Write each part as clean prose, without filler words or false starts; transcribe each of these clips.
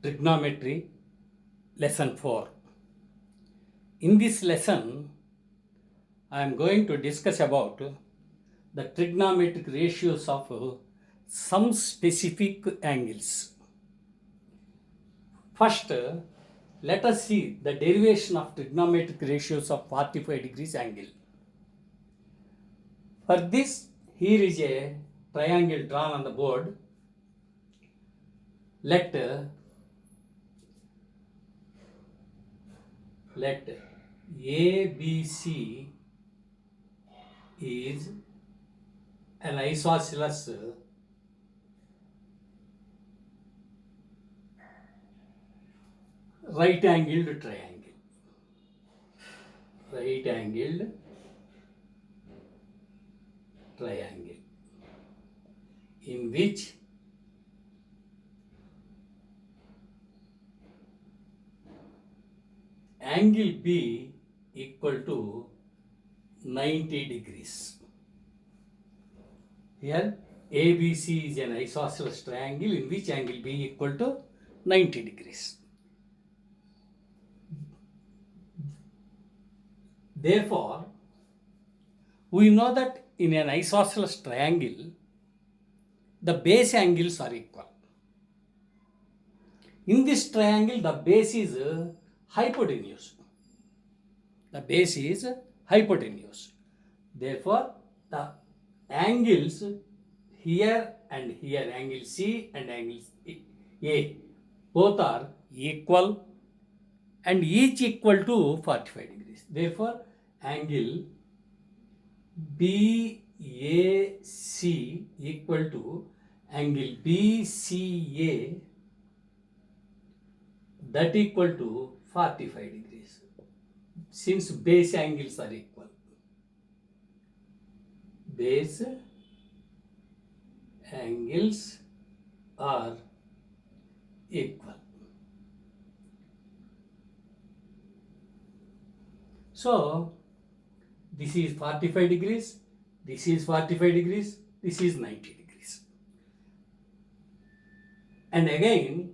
Trigonometry lesson 4. In this lesson, I am going to discuss about the trigonometric ratios of some specific angles. First, let us see the derivation of trigonometric ratios of 45 degrees angle. For this, here is a triangle drawn on the board. Let ABC is an isosceles right-angled triangle. Right-angled triangle in which angle B equal to 90 degrees. Here ABC is an isosceles triangle in which angle B equal to 90 degrees. Therefore, we know that in an isosceles triangle, the base angles are equal. In this triangle, the base is hypotenuse. The base is hypotenuse. Therefore, the angles here and here, angle C and angle A, both are equal and each equal to 45 degrees. Therefore, angle BAC equal to angle BCA, that equal to 45 degrees, since base angles are equal. Base angles are equal. So, this is 45 degrees, this is 45 degrees, this is 90 degrees. And again,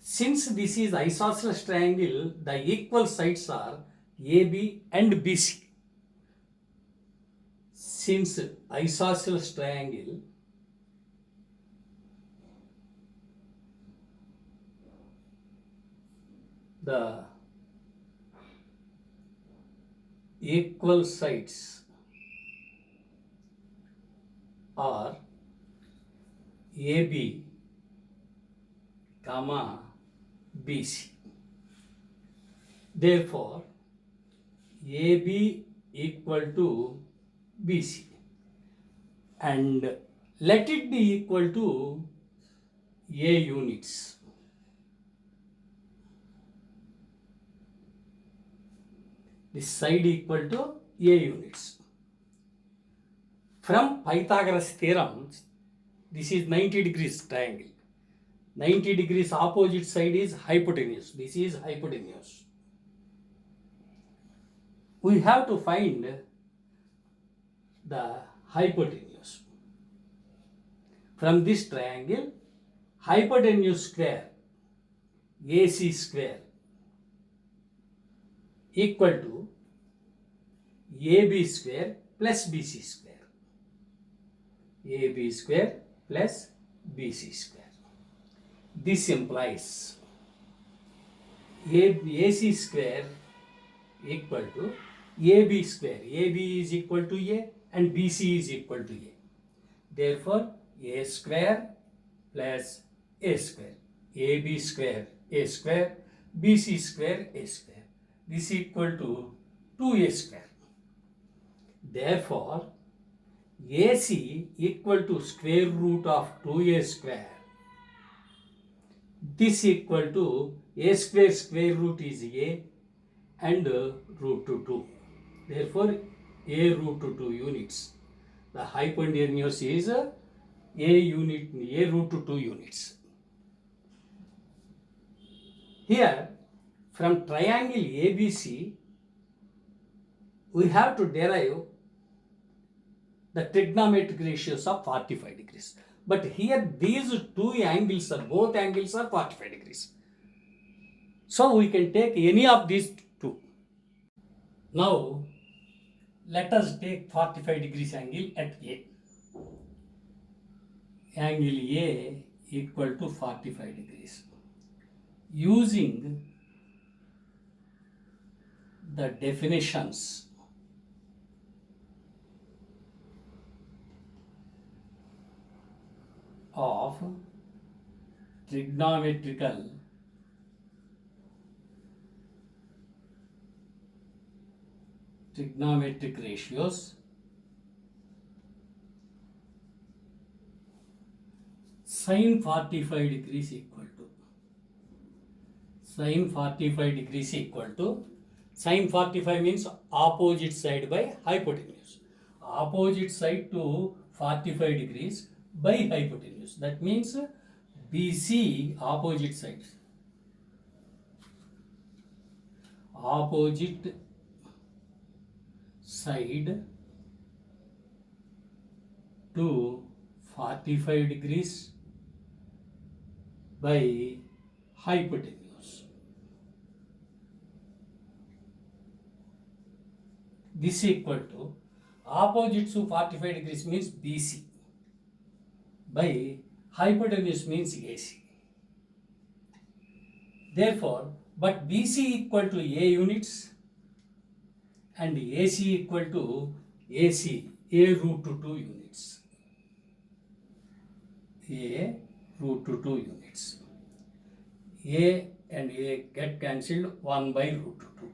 since this is isosceles triangle, the equal sides are AB and BC. Since isosceles triangle, the equal sides are AB, comma BC. Therefore, AB equal to BC, and let it be equal to A units. This side equal to A units. From Pythagoras theorem, this is 90 degrees triangle. 90 degrees opposite side is hypotenuse. This is hypotenuse. We have to find the hypotenuse. From this triangle, hypotenuse square, AC square, equal to AB square plus BC square. AB square plus BC square. This implies AC square equal to AB square. AB is equal to A and BC is equal to A. Therefore, A square plus A square. AB square A square, BC square A square. This equal to 2A square. Therefore, AC equal to square root of 2A square. This equal to A square root is A and root to 2. Therefore, A root to 2 units. The hypotenuse is A root to 2 units. Here, from triangle ABC, we have to derive the trigonometric ratios of 45 degrees. But here these two angles are, both angles are 45 degrees. So we can take any of these two. Now let us take 45 degrees angle at A. Angle A equal to 45 degrees. Using the definitions of trigonometric ratios, sin 45 degrees equal to sin 45 means opposite side by hypotenuse. Opposite side to 45 degrees by hypotenuse. That means BC opposite sides. Opposite side to 45 degrees by hypotenuse. This equal to opposite to 45 degrees means BC by hypotenuse means AC. Therefore, but BC equal to A units and AC equal to AC, A root 2 units. A root 2 units. A and A get cancelled 1 by root 2.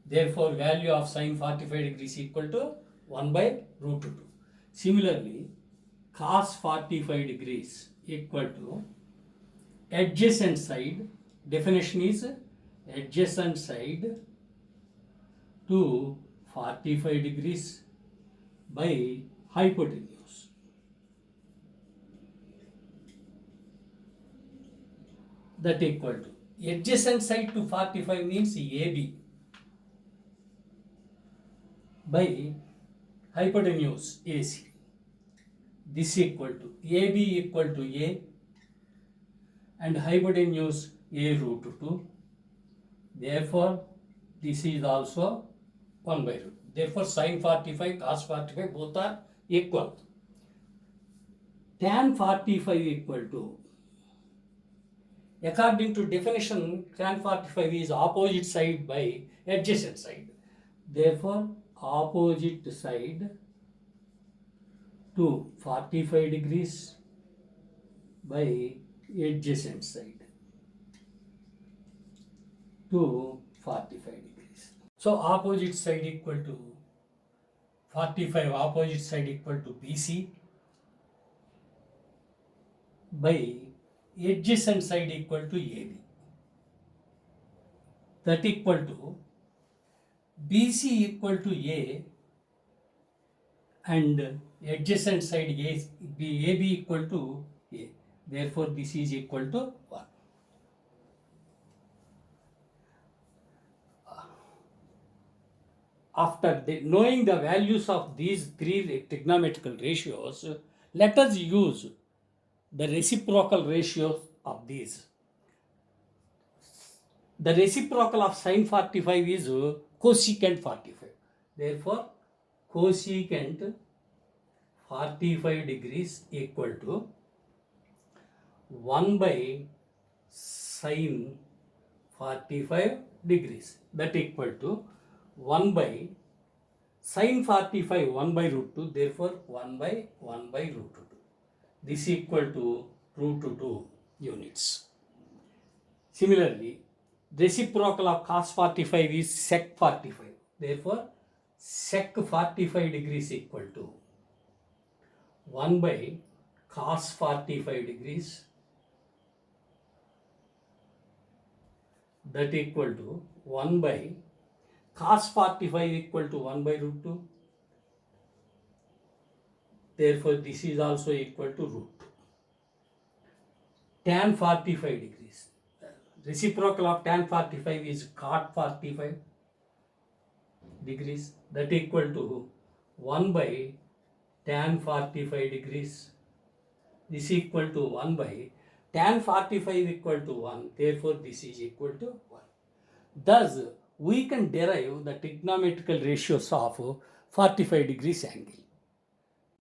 Therefore, value of sin 45 degrees equal to 1 by root 2. Similarly, cos 45 degrees equal to adjacent side. Definition is adjacent side to 45 degrees by hypotenuse. That equal to adjacent side to 45 means AB by hypotenuse AC. This equal to AB equal to A and hypotenuse A root 2. Therefore, this is also 1 by root. Therefore, sin 45, cos 45 both are equal. Tan 45 equal to, according to definition, tan 45 is opposite side by adjacent side. Therefore, opposite side to 45 degrees by adjacent side to 45 degrees. So opposite side equal to 45, opposite side equal to BC by adjacent side equal to AB. That equal to BC equal to A and adjacent side AB equal to A. Therefore, this is equal to 1. After knowing the values of these three trigonometrical ratios, let us use the reciprocal ratios of these. The reciprocal of sin 45 is cosecant 45. Therefore, cosecant 45 degrees equal to 1 by sin 45 degrees. That equal to 1 by sin 45 1 by root 2. Therefore, 1 by root 2. This equal to root 2 units. Similarly, reciprocal of cos 45 is sec 45. Therefore, sec 45 degrees equal to 1 by cos 45 degrees. That equal to 1 by cos 45 equal to 1 by root 2. Therefore, this is also equal to root 2. Tan 45 degrees. Reciprocal of tan 45 is cot 45 degrees. That equal to 1 by tan 45 degrees this equal to 1 by tan 45 equal to 1. Therefore, this is equal to 1. Thus, we can derive the trigonometrical ratios of 45 degrees angle.